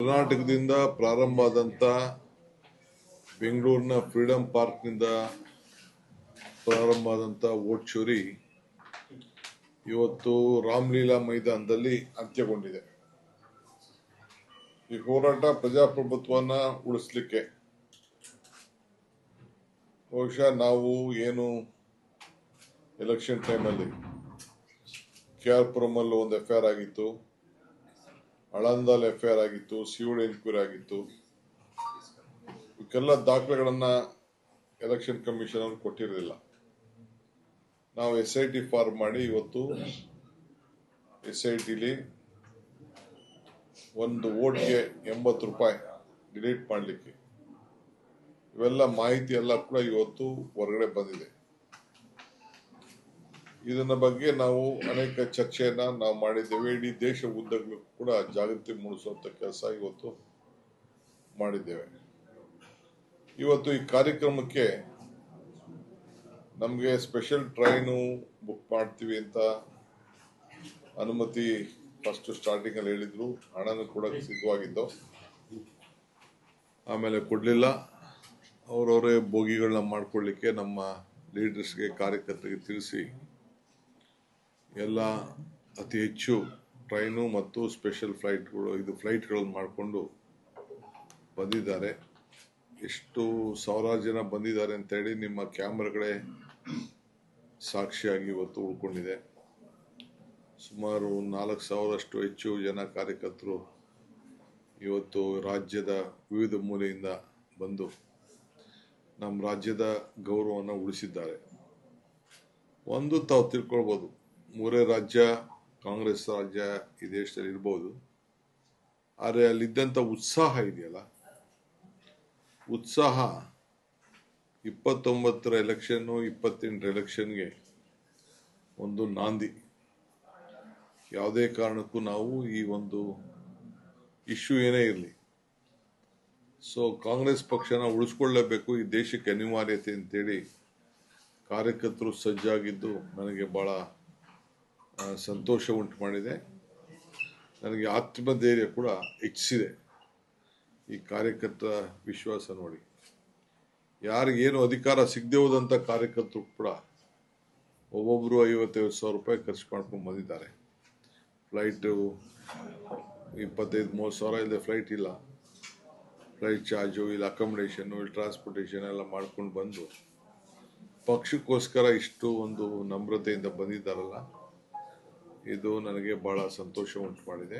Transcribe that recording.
ಕರ್ನಾಟಕದಿಂದ ಪ್ರಾರಂಭ ಆದಂತ ಬೆಂಗಳೂರಿನ ಫ್ರೀಡಂ ಪಾರ್ಕ್ನಿಂದ ಪ್ರಾರಂಭ ಆದಂತ ವೋಟ್ ಚೋರಿ ಇವತ್ತು ರಾಮಲೀಲಾ ಮೈದಾನದಲ್ಲಿ ಅಂತ್ಯಗೊಂಡಿದೆ. ಈ ಹೋರಾಟ ಪ್ರಜಾಪ್ರಭುತ್ವನ ಉಳಿಸಲಿಕ್ಕೆ ಬಹುಶಃ ನಾವು ಏನು ಎಲೆಕ್ಷನ್ ಟೈಮಲ್ಲಿ KR ಪುರಂ ಒಂದು FIR ಆಗಿತ್ತು, ಆಳಂದಲ್ಲಿ FIR ಆಗಿತ್ತು, ಸಿವಿಲ್ ಎನ್ಕ್ವೈರಿ ಆಗಿತ್ತು. ಇವಕ್ಕೆಲ್ಲ ದಾಖಲೆಗಳನ್ನ ಎಲೆಕ್ಷನ್ ಕಮಿಷನ್ ಅವರು ಕೊಟ್ಟಿರಲಿಲ್ಲ. ನಾವು SIT ಫಾರ್ಮ್ ಮಾಡಿ ಇವತ್ತು SITಲಿ ಒಂದು ವೋಟ್ಗೆ 80 ರೂಪಾಯಿ ಡಿಲೀಟ್ ಮಾಡಲಿಕ್ಕೆ ಇವೆಲ್ಲ ಮಾಹಿತಿ ಎಲ್ಲ ಕೂಡ ಇವತ್ತು ಹೊರಗಡೆ ಬಂದಿದೆ. ಇದನ್ನ ಬಗ್ಗೆ ನಾವು ಅನೇಕ ಚರ್ಚೆಯನ್ನ ನಾವು ಮಾಡಿದ್ದೇವೆ. ಇಡೀ ದೇಶ ಉದ್ದಕ್ಕೂ ಕೂಡ ಜಾಗೃತಿ ಮೂಡಿಸುವಂತ ಕೆಲಸ ಇವತ್ತು ಮಾಡಿದ್ದೇವೆ. ಇವತ್ತು ಈ ಕಾರ್ಯಕ್ರಮಕ್ಕೆ ನಮಗೆ ಸ್ಪೆಷಲ್ ಟ್ರೈನು ಬುಕ್ ಮಾಡ್ತೀವಿ ಅಂತ ಅನುಮತಿ ಫಸ್ಟ್ ಸ್ಟಾರ್ಟಿಂಗ್ ಅಲ್ಲಿ ಹೇಳಿದ್ರು. ಹಣನೂ ಕೂಡ ಸಿದ್ಧವಾಗಿದ್ದು, ಆಮೇಲೆ ಕೊಡ್ಲಿಲ್ಲ. ಅವರವರೇ ಬೋಗಿಗಳನ್ನ ಮಾಡ್ಕೊಳ್ಳಿಕ್ಕೆ ನಮ್ಮ ಲೀಡರ್ಸ್ಗೆ, ಕಾರ್ಯಕರ್ತರಿಗೆ ತಿಳಿಸಿ ಎಲ್ಲ ಅತಿ ಹೆಚ್ಚು ಟ್ರೈನು ಮತ್ತು ಸ್ಪೆಷಲ್ ಫ್ಲೈಟ್ಗಳನ್ನು ಮಾಡಿಕೊಂಡು ಬಂದಿದ್ದಾರೆ. ಎಷ್ಟು ಸಾವಿರಾರು ಜನ ಬಂದಿದ್ದಾರೆ ಅಂತ ಹೇಳಿ ನಿಮ್ಮ ಕ್ಯಾಮ್ರಾಗಳೇ ಸಾಕ್ಷಿಯಾಗಿ ಇವತ್ತು ಉಳ್ಕೊಂಡಿದೆ. ಸುಮಾರು 4,000 ಹೆಚ್ಚು ಜನ ಕಾರ್ಯಕರ್ತರು ಇವತ್ತು ರಾಜ್ಯದ ವಿವಿಧ ಮೂಲೆಯಿಂದ ಬಂದು ನಮ್ಮ ರಾಜ್ಯದ ಗೌರವವನ್ನು ಉಳಿಸಿದ್ದಾರೆ. ಒಂದು ತಾವು ತಿಳ್ಕೊಳ್ಬೋದು, ಮೂರೇ ರಾಜ್ಯ ಕಾಂಗ್ರೆಸ್ ರಾಜ್ಯ ಈ ದೇಶದಲ್ಲಿ ಇರ್ಬೋದು, ಆದರೆ ಅಲ್ಲಿದ್ದಂಥ ಉತ್ಸಾಹ ಇದೆಯಲ್ಲ, ಉತ್ಸಾಹ 29ರ ಎಲೆಕ್ಷನ್ನು 28ರ ಎಲೆಕ್ಷನ್ಗೆ ಒಂದು ನಾಂದಿ. ಯಾವುದೇ ಕಾರಣಕ್ಕೂ ನಾವು ಈ ಒಂದು ಇಶ್ಯೂ ಏನೇ ಇರಲಿ, ಕಾಂಗ್ರೆಸ್ ಪಕ್ಷನ ಉಳಿಸ್ಕೊಳ್ಳೇಬೇಕು, ಈ ದೇಶಕ್ಕೆ ಅನಿವಾರ್ಯತೆ ಅಂತೇಳಿ ಕಾರ್ಯಕರ್ತರು ಸಜ್ಜಾಗಿದ್ದು ನನಗೆ ಬಹಳ ಸಂತೋಷ ಉಂಟು ಮಾಡಿದೆ. ನನಗೆ ಆತ್ಮಧೈರ್ಯ ಕೂಡ ಹೆಚ್ಚಿಸಿದೆ ಈ ಕಾರ್ಯಕರ್ತರ ವಿಶ್ವಾಸ ನೋಡಿ. ಯಾರಿಗೇನು ಅಧಿಕಾರ ಸಿಗದೆ ಹೋದಂಥ ಕಾರ್ಯಕರ್ತರು ಕೂಡ ಒಬ್ಬೊಬ್ರು 50,000 ರೂಪಾಯಿ ಖರ್ಚು ಮಾಡ್ಕೊಂಡು ಬಂದಿದ್ದಾರೆ. ಫ್ಲೈಟು 25,000-30,000 ಸಾವಿರ ಇಲ್ಲದೆ ಫ್ಲೈಟ್ ಇಲ್ಲ. ಫ್ಲೈಟ್ ಚಾರ್ಜು, ಇಲ್ಲಿ ಅಕಾಮಿಡೇಷನ್ನು, ಇಲ್ಲಿ ಟ್ರಾನ್ಸ್ಪೋರ್ಟೇಷನ್ ಎಲ್ಲ ಮಾಡ್ಕೊಂಡು ಬಂದು ಪಕ್ಷಕ್ಕೋಸ್ಕರ ಇಷ್ಟು ಒಂದು ನಮ್ರತೆಯಿಂದ ಬಂದಿದ್ದಾರಲ್ಲ, ಇದು ನನಗೆ ಬಹಳ ಸಂತೋಷ ಉಂಟು ಮಾಡಿದೆ.